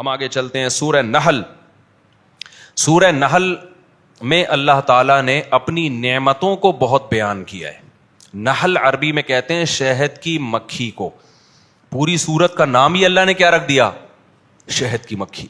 ہم آگے چلتے ہیں سورہ نحل. سورہ نحل میں اللہ تعالیٰ نے اپنی نعمتوں کو بہت بیان کیا ہے. نحل عربی میں کہتے ہیں شہد کی مکھی کو. پوری سورت کا نام ہی اللہ نے کیا رکھ دیا؟ شہد کی مکھی.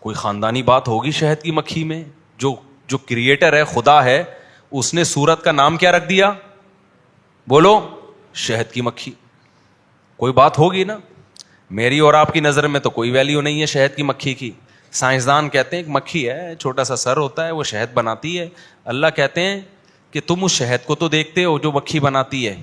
کوئی خاندانی بات ہوگی شہد کی مکھی میں؟ جو کریٹر ہے، خدا ہے، اس نے سورت کا نام کیا رکھ دیا؟ بولو، شہد کی مکھی. کوئی بات ہوگی نا. میری اور آپ کی نظر میں تو کوئی ویلیو نہیں ہے شہد کی مکھی کی. سائنسدان کہتے ہیں ایک مکھی ہے، چھوٹا سا سر ہوتا ہے، وہ شہد بناتی ہے. اللہ کہتے ہیں کہ تم اس شہد کو تو دیکھتے ہو جو مکھی بناتی ہے،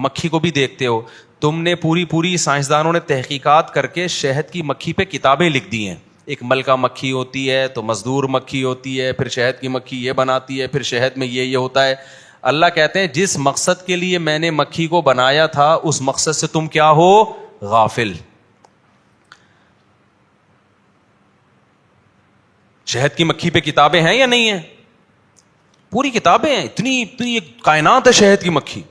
مکھی کو بھی دیکھتے ہو. تم نے پوری سائنسدانوں نے تحقیقات کر کے شہد کی مکھی پہ کتابیں لکھ دی ہیں. ایک ملکہ مکھی ہوتی ہے، تو مزدور مکھی ہوتی ہے، پھر شہد کی مکھی یہ بناتی ہے، پھر شہد میں یہ ہوتا ہے. اللہ کہتے ہیں جس مقصد کے لیے میں نے مکھی کو بنایا تھا اس مقصد سے تم کیا ہو؟ غافل. شہد کی مکھی پہ کتابیں ہیں یا نہیں ہیں؟ پوری کتابیں ہیں. اتنی کائنات ہے شہد کی مکھی.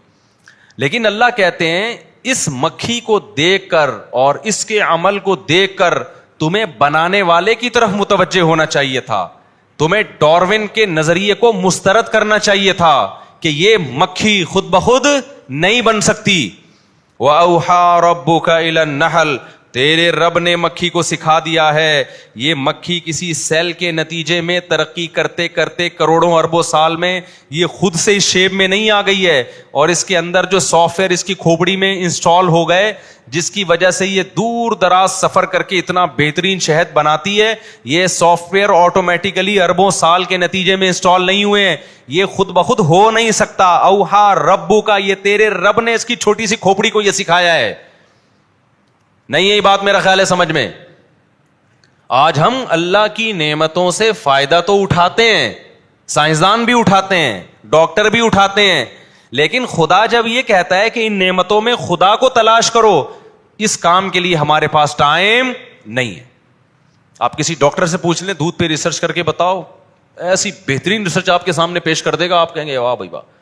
لیکن اللہ کہتے ہیں اس مکھی کو دیکھ کر اور اس کے عمل کو دیکھ کر تمہیں بنانے والے کی طرف متوجہ ہونا چاہیے تھا. تمہیں ڈارون کے نظریے کو مسترد کرنا چاہیے تھا کہ یہ مکھی خود بخود نہیں بن سکتی. وَأَوْحَى رَبُّكَ إِلَى النَّحْلِ، تیرے رب نے مکھی کو سکھا دیا ہے. یہ مکھی کسی سیل کے نتیجے میں ترقی کرتے کرتے کروڑوں اربوں سال میں یہ خود سے اس شیپ میں نہیں آ گئی ہے، اور اس کے اندر جو سافٹ ویئر اس کی کھوپڑی میں انسٹال ہو گئے جس کی وجہ سے یہ دور دراز سفر کر کے اتنا بہترین شہد بناتی ہے، یہ سافٹ ویئر آٹومیٹیکلی اربوں سال کے نتیجے میں انسٹال نہیں ہوئے ہیں. یہ خود بخود ہو نہیں سکتا. اوہا ربو کا، یہ تیرے رب نے اس کی چھوٹی سی کھوپڑی کو یہ سکھایا ہے. نہیں یہی بات میرا خیال ہے سمجھ میں. آج ہم اللہ کی نعمتوں سے فائدہ تو اٹھاتے ہیں، سائنسدان بھی اٹھاتے ہیں، ڈاکٹر بھی اٹھاتے ہیں، لیکن خدا جب یہ کہتا ہے کہ ان نعمتوں میں خدا کو تلاش کرو، اس کام کے لیے ہمارے پاس ٹائم نہیں ہے. آپ کسی ڈاکٹر سے پوچھ لیں دودھ پہ ریسرچ کر کے بتاؤ، ایسی بہترین ریسرچ آپ کے سامنے پیش کر دے گا، آپ کہیں گے واہ بھائی واہ.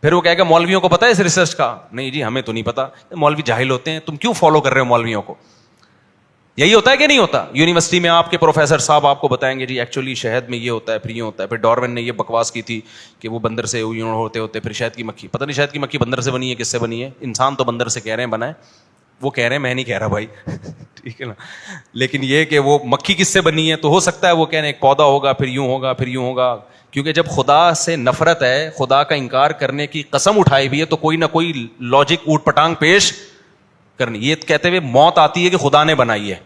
پھر وہ کہے گا مولویوں کو پتا ہے اس ریسرچ کا؟ نہیں جی ہمیں تو نہیں پتا. مولوی جاہل ہوتے ہیں، تم کیوں فالو کر رہے ہو مولویوں کو؟ یہی ہوتا ہے کہ نہیں ہوتا؟ یونیورسٹی میں آپ کے پروفیسر صاحب آپ کو بتائیں گے جی ایکچولی شہد میں یہ ہوتا ہے، پھر یہ ہوتا ہے. پھر ڈارون نے یہ بکواس کی تھی کہ وہ بندر سے ہوتے ہوتے پھر شہد کی مکھی. پتہ نہیں شہد کی مکھی بندر سے بنی ہے کس سے بنی ہے. انسان تو بندر سے کہہ رہے ہیں بنا ہے، وہ کہہ رہے ہیں، میں نہیں کہہ رہا بھائی ٹھیک ہے نا. لیکن یہ کہ وہ مکھی کس سے بنی ہے تو ہو سکتا ہے وہ کہہ رہے ہیں ایک پودا ہوگا، پھر یوں ہوگا، پھر یوں ہوگا. کیونکہ جب خدا سے نفرت ہے، خدا کا انکار کرنے کی قسم اٹھائی بھی ہے، تو کوئی نہ کوئی لاجک اوٹ پٹانگ پیش کرنی. یہ کہتے ہوئے موت آتی ہے کہ خدا نے بنائی ہے.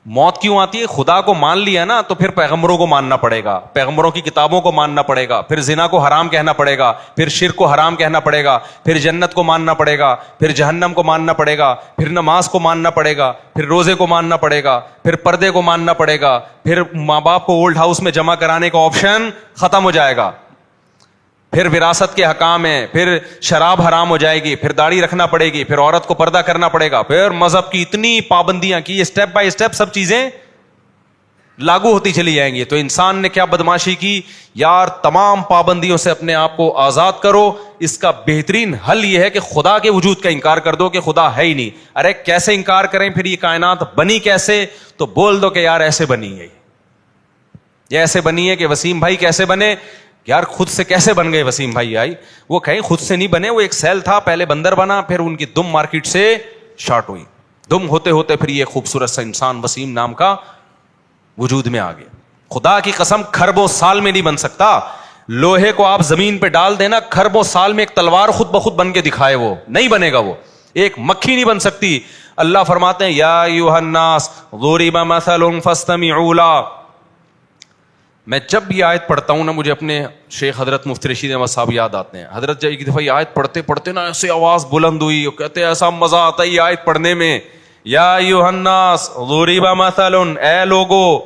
موت کیوں آتی ہے؟ خدا کو مان لیا نا تو پھر پیغمبروں کو ماننا پڑے گا، پیغمبروں کی کتابوں کو ماننا پڑے گا، پھر زنا کو حرام کہنا پڑے گا، پھر شرک کو حرام کہنا پڑے گا، پھر جنت کو ماننا پڑے گا، پھر جہنم کو ماننا پڑے گا، پھر نماز کو ماننا پڑے گا، پھر روزے کو ماننا پڑے گا، پھر پردے کو ماننا پڑے گا، پھر ماں باپ کو اولڈ ہاؤس میں جمع کرانے کا آپشن ختم ہو جائے گا، پھر وراثت کے حکام ہیں، پھر شراب حرام ہو جائے گی، پھر داڑھی رکھنا پڑے گی، پھر عورت کو پردہ کرنا پڑے گا، پھر مذہب کی اتنی پابندیاں کی، اسٹیپ بائی اسٹیپ سب چیزیں لاگو ہوتی چلی جائیں گی. تو انسان نے کیا بدماشی کی یار؟ تمام پابندیوں سے اپنے آپ کو آزاد کرو. اس کا بہترین حل یہ ہے کہ خدا کے وجود کا انکار کر دو کہ خدا ہے ہی نہیں. ارے کیسے انکار کریں؟ پھر یہ کائنات بنی کیسے؟ تو بول دو کہ یار ایسے بنی ہے، یہ ایسے بنی ہے. کہ وسیم بھائی کیسے بنے؟ یار خود سے کیسے بن گئے وسیم بھائی؟ آئی وہ کہیں خود سے نہیں بنے، وہ ایک سیل تھا، پہلے بندر بنا، پھر ان کی دم مارکیٹ سے شارٹ ہوئی، دم ہوتے ہوتے پھر یہ خوبصورت سا انسان وسیم نام کا وجود میں آ گیا. خدا کی قسم کھربوں سال میں نہیں بن سکتا. لوہے کو آپ زمین پہ ڈال دینا، کھربوں سال میں ایک تلوار خود بخود بن کے دکھائے، وہ نہیں بنے گا. وہ ایک مکھی نہیں بن سکتی. اللہ فرماتے ہیں یا ایھا الناس ضرب مثل فاستمعوا له. میں جب یہ آیت پڑھتا ہوں نا مجھے اپنے شیخ حضرت مفتی رشید احمد صاحب یاد آتے ہیں. حضرت ایک دفعہ یہ آیت پڑھتے پڑھتے نا ایسے آواز بلند ہوئی، کہتے ایسا مزہ آتا ہے یہ آیت پڑھنے میں. یا ایھا الناس ضرب مثل، اے لوگو.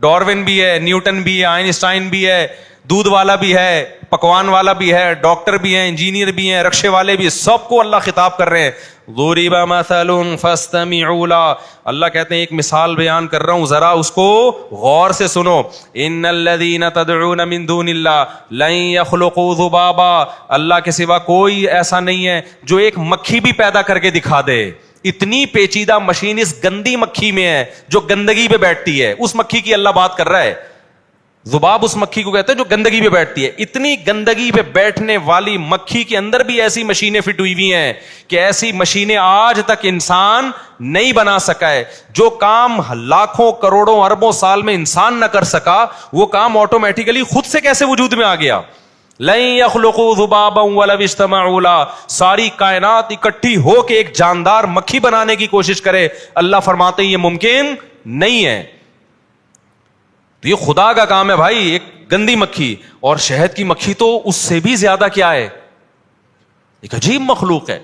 ڈارون بھی ہے، نیوٹن بھی ہے، آئنسٹائن بھی ہے، دودھ والا بھی ہے، پکوان والا بھی ہے، ڈاکٹر بھی ہیں، انجینئر بھی ہیں، رکشے والے بھی، سب کو اللہ خطاب کر رہے ہیں. ضرب مثل فاستمعوا له. اللہ کہتے ہیں ایک مثال بیان کر رہا ہوں، ذرا اس کو غور سے سنو. ان الذين تدعون من دون الله لن يخلقوا ذبابا. اللہ کے سوا کوئی ایسا نہیں ہے جو ایک مکھی بھی پیدا کر کے دکھا دے. اتنی پیچیدہ مشین اس گندی مکھی میں ہے جو گندگی پہ بیٹھتی ہے. اس مکھی کی اللہ بات کر رہا ہے. ذباب اس مکھی کو کہتے ہیں جو گندگی پہ بیٹھتی ہے. اتنی گندگی پہ بیٹھنے والی مکھی کے اندر بھی ایسی مشینیں فٹ ہوئی ہوئی ہیں کہ ایسی مشینیں آج تک انسان نہیں بنا سکا ہے. جو کام لاکھوں کروڑوں اربوں سال میں انسان نہ کر سکا, وہ کام آٹومیٹیکلی خود سے کیسے وجود میں آ گیا. لن يخلقوا ذبابا ولو اجتمعوا له, ساری کائنات اکٹھی ہو کے ایک جاندار مکھی بنانے کی کوشش کرے, اللہ فرماتے ہیں یہ ممکن نہیں ہے. تو یہ خدا کا کام ہے بھائی, ایک گندی مکھی. اور شہد کی مکھی تو اس سے بھی زیادہ کیا ہے, ایک عجیب مخلوق ہے.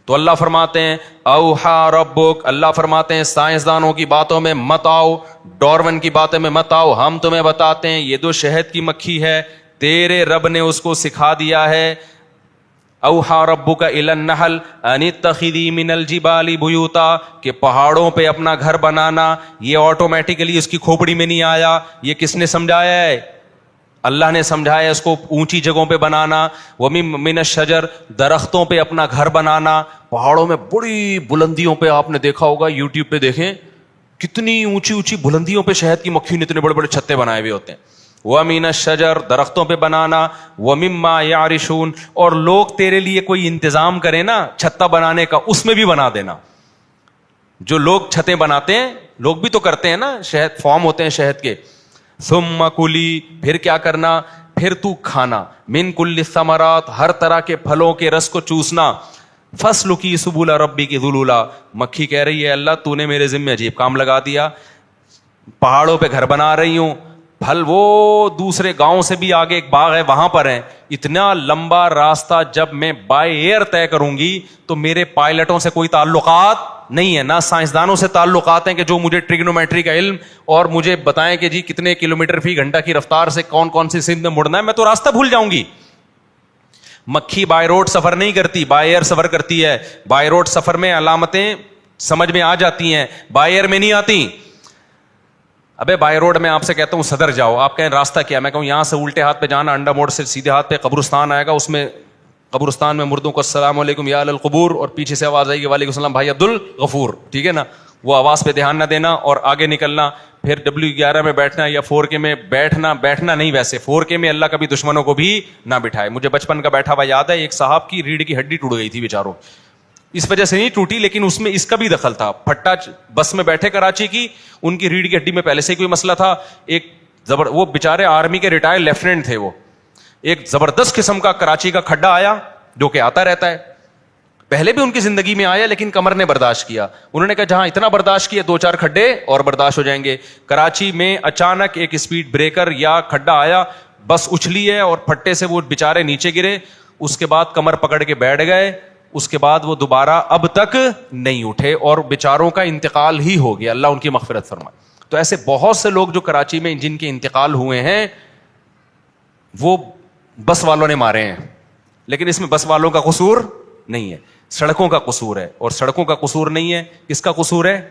تو اللہ فرماتے ہیں اوحا ربک, اللہ فرماتے ہیں سائنسدانوں کی باتوں میں مت آؤ, ڈارون کی باتوں میں مت آؤ, ہم تمہیں بتاتے ہیں یہ جو شہد کی مکھی ہے تیرے رب نے اس کو سکھا دیا ہے. اوحا ربک الی النحل ان اتخذی من الجبال بیوتا, کہ پہاڑوں پہ اپنا گھر بنانا. یہ آٹومیٹیکلی اس کی کھوپڑی میں نہیں آیا, یہ کس نے سمجھایا ہے, اللہ نے سمجھایا اس کو اونچی جگہوں پہ بنانا. ومن الشجر, درختوں پہ اپنا گھر بنانا. پہاڑوں میں بڑی بلندیوں پہ آپ نے دیکھا ہوگا, یوٹیوب پہ دیکھیں کتنی اونچی اونچی بلندیوں پہ شہد کی مکھی نے اتنے بڑے بڑے چھتے بنائے ہوئے ہوتے ہیں. وَمِنَ الشَّجَرِ, درختوں پہ بنانا. وَمِمَّا يَعْرِشُونَ, اور لوگ تیرے لیے کوئی انتظام کریں نا چھتا بنانے کا, اس میں بھی بنا دینا. جو لوگ چھتیں بناتے ہیں, لوگ بھی تو کرتے ہیں نا, شہد فارم ہوتے ہیں شہد کے. ثُمَّ كُلِي, پھر کیا کرنا, پھر تو کھانا. مِن كُلِّ الثَّمَرَاتِ, ہر طرح کے پھلوں کے رس کو چوسنا. فَاسْلُكِي سُبُلَ رَبِّكِ ذُلُولًا, مکھی کہہ رہی ہے اللہ تو نے میرے ذمہ عجیب کام لگا دیا, پہاڑوں پہ گھر بنا رہی ہوں, پھل وہ دوسرے گاؤں سے بھی آگے ایک باغ ہے وہاں پر ہیں. اتنا لمبا راستہ جب میں بائی ایئر طے کروں گی تو میرے پائلٹوں سے کوئی تعلقات نہیں ہے, نہ سائنسدانوں سے تعلقات ہیں کہ جو مجھے ٹریگنومیٹری کا علم اور مجھے بتائیں کہ جی کتنے کلومیٹر فی گھنٹہ کی رفتار سے کون کون سی سمت میں مڑنا ہے. میں تو راستہ بھول جاؤں گی. مکھی بائی روڈ سفر نہیں کرتی, بائی ایئر سفر کرتی ہے. بائی روڈ سفر میں علامتیں سمجھ میں آ جاتی ہیں, بائی ایئر میں نہیں آتی. ابے بائی روڈ میں آپ سے کہتا ہوں صدر جاؤ, آپ کہیں راستہ کیا, میں کہوں یہاں سے الٹے ہاتھ پہ جانا, انڈا موڑ سے سیدھے ہاتھ پہ قبرستان آئے گا, اس میں قبرستان میں مردوں کو السلام علیکم یا القبور, اور پیچھے سے آواز آئے گی وعلیکم السلام بھائی عبد الغفور, ٹھیک ہے نا. وہ آواز پہ دھیان نہ دینا اور آگے نکلنا. پھر W11 میں بیٹھنا یا 4K میں بیٹھنا نہیں, ویسے 4K میں اللہ کبھی دشمنوں کو بھی نہ بٹھائے. مجھے بچپن کا بیٹھا ہوا یاد ہے, ایک صاحب کی ریڑھ کی ہڈی ٹوٹ گئی تھی بیچاروں, اس وجہ سے نہیں ٹوٹی لیکن اس میں اس کا بھی دخل تھا. پھٹا بس میں بیٹھے کراچی کی, ان کی ریڑھ کی ہڈی میں پہلے سے ہی کوئی مسئلہ تھا. ایک وہ بیچارے آرمی کے ریٹائر لیفٹیننٹ تھے, وہ ایک زبردست قسم کا کراچی کا کھڈا آیا جو کہ آتا رہتا ہے, پہلے بھی ان کی زندگی میں آیا لیکن کمر نے برداشت کیا. انہوں نے کہا جہاں اتنا برداشت کیا 2-4 کھڈے اور برداشت ہو جائیں گے. کراچی میں اچانک ایک اسپیڈ بریکر یا کھڈا آیا, بس اچھلی ہے اور پھٹے سے وہ بیچارے نیچے گرے. اس کے بعد کمر پکڑ کے بیٹھ گئے, اس کے بعد وہ دوبارہ اب تک نہیں اٹھے اور بیچاروں کا انتقال ہی ہو گیا, اللہ ان کی مغفرت فرمائے. تو ایسے بہت سے لوگ جو کراچی میں جن کے انتقال ہوئے ہیں وہ بس والوں نے مارے ہیں, لیکن اس میں بس والوں کا قصور نہیں ہے, سڑکوں کا قصور ہے. اور سڑکوں کا قصور نہیں ہے, کس کا قصور ہے,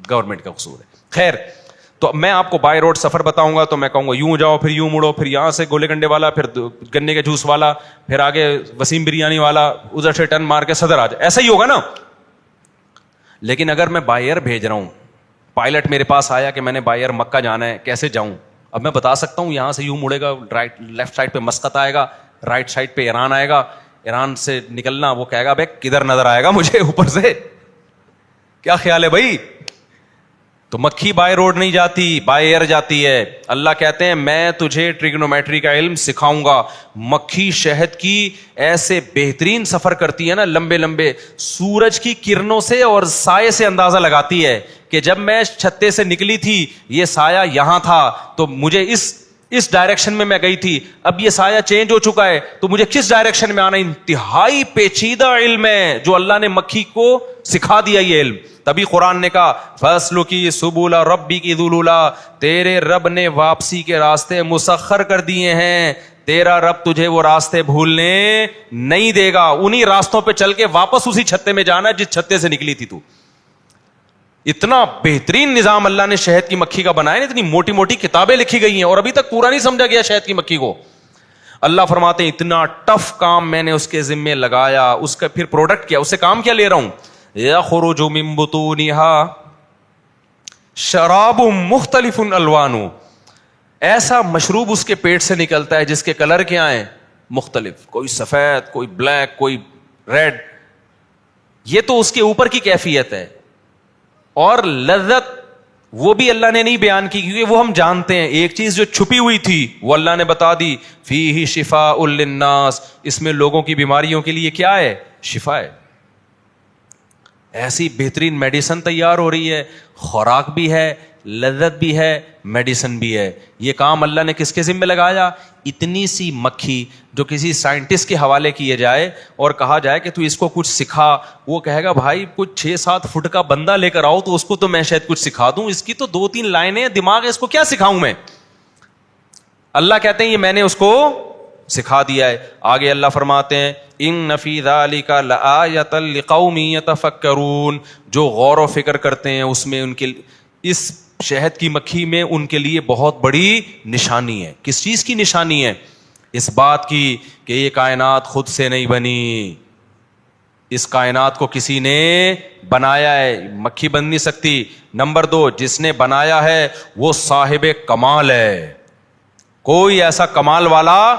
گورنمنٹ کا قصور ہے. خیر, تو میں آپ کو بائی روڈ سفر بتاؤں گا تو میں کہوں گا یوں جاؤ, پھر یوں مڑو, پھر یہاں سے گولے گنڈے والا, پھر گنے کے جوس والا, پھر آگے وسیم بریانی والا, ادھر سے ٹرن مار کے صدر آ جائے, ایسا ہی ہوگا نا. لیکن اگر میں بائی ایئر بھیج رہا ہوں, پائلٹ میرے پاس آیا کہ میں نے بائی ایئر مکہ جانا ہے, کیسے جاؤں, اب میں بتا سکتا ہوں یہاں سے یوں مڑے گا, رائٹ لیفٹ سائڈ پہ مسقط آئے گا, رائٹ سائڈ پہ ایران آئے گا, ایران سے نکلنا, وہ کہے گا بھائی کدھر نظر آئے گا مجھے اوپر سے, کیا خیال ہے بھائی. تو مکھی بائی روڈ نہیں جاتی, بائی ایئر جاتی ہے. اللہ کہتے ہیں میں تجھے ٹریگنومیٹری کا علم سکھاؤں گا. مکھی شہد کی ایسے بہترین سفر کرتی ہے نا, لمبے لمبے, سورج کی کرنوں سے اور سائے سے اندازہ لگاتی ہے کہ جب میں چھتے سے نکلی تھی یہ سایہ یہاں تھا تو مجھے اس ڈائریکشن میں گئی تھی, اب یہ سایہ چینج ہو چکا ہے تو مجھے کس ڈائریکشن میں آنا. انتہائی پیچیدہ علم ہے جو اللہ نے مکھی کو سکھا دیا یہ علم. تبھی قرآن نے کہا فَاسْلُكِي سُبُلَ رَبِّكِ ذُلُولًا, تیرے رب نے واپسی کے راستے مسخر کر دیے ہیں, تیرا رب تجھے وہ راستے بھولنے نہیں دے گا. انہی راستوں پہ چل کے واپس اسی چھتے میں جانا جس چھتے سے نکلی تھی تو. اتنا بہترین نظام اللہ نے شہد کی مکھی کا بنایا, اتنی موٹی موٹی کتابیں لکھی گئی ہیں اور ابھی تک پورا نہیں سمجھا گیا شہد کی مکھی کو. اللہ فرماتے ہیں اتنا ٹف کام میں نے اس کے ذمے لگایا, اس کا پھر پروڈکٹ کیا, اس سے کام کیا لے رہا ہوں, یخرج من بطونها شراب مختلف الوان، ایسا مشروب اس کے پیٹ سے نکلتا ہے جس کے کلر کیا ہیں؟ مختلف، کوئی سفید، کوئی بلیک، کوئی ریڈ. یہ تو اس کے اوپر کی کیفیت ہے. اور لذت وہ بھی اللہ نے نہیں بیان کی، کیونکہ وہ ہم جانتے ہیں. ایک چیز جو چھپی ہوئی تھی وہ اللہ نے بتا دی، فیہ شفاء للناس، اس میں لوگوں کی بیماریوں کے لیے کیا ہے؟ شفا ہے. ایسی بہترین میڈیسن تیار ہو رہی ہے، خوراک بھی ہے، لذت بھی ہے، میڈیسن بھی ہے. یہ کام اللہ نے کس کے ذمہ لگایا؟ اتنی سی مکھی جو کسی سائنٹسٹ کے حوالے کیے جائے اور کہا جائے کہ تو اس کو کچھ سکھا، وہ کہے گا بھائی کچھ 6-7 فٹ کا بندہ لے کر آؤ تو اس کو تو میں شاید کچھ سکھا دوں، اس کی تو 2-3 لائنیں دماغ ہے، اس کو کیا سکھاؤں میں؟ اللہ کہتے ہیں یہ میں نے اس کو سکھا دیا ہے. آگے اللہ فرماتے ہیں ان فی ذالک لآیۃ لقوم یتفکرون، جو غور و فکر کرتے ہیں اس میں، ان کے اس شہد کی مکھی میں ان کے لیے بہت بڑی نشانی ہے. کس چیز کی نشانی ہے؟ اس بات کی کہ یہ کائنات خود سے نہیں بنی، اس کائنات کو کسی نے بنایا ہے، مکھی بن نہیں سکتی. نمبر 2، جس نے بنایا ہے وہ صاحب کمال ہے، کوئی ایسا کمال والا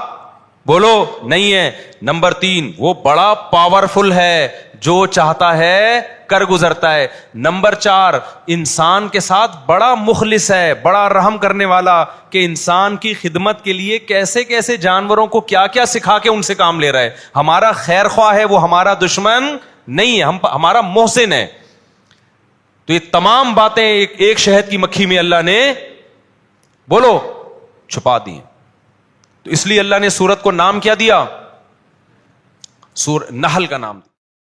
بولو نہیں ہے. نمبر 3، وہ بڑا پاورفل ہے، جو چاہتا ہے کر گزرتا ہے. نمبر 4، انسان کے ساتھ بڑا مخلص ہے، بڑا رحم کرنے والا، کہ انسان کی خدمت کے لیے کیسے کیسے جانوروں کو کیا کیا سکھا کے ان سے کام لے رہا ہے. ہمارا خیر خواہ ہے، وہ ہمارا دشمن نہیں ہے، ہمارا محسن ہے. تو یہ تمام باتیں ایک شہد کی مکھی میں اللہ نے بولو چھپا دی. تو اس لیے اللہ نے سورت کو نام کیا دیا؟ نحل کا نام.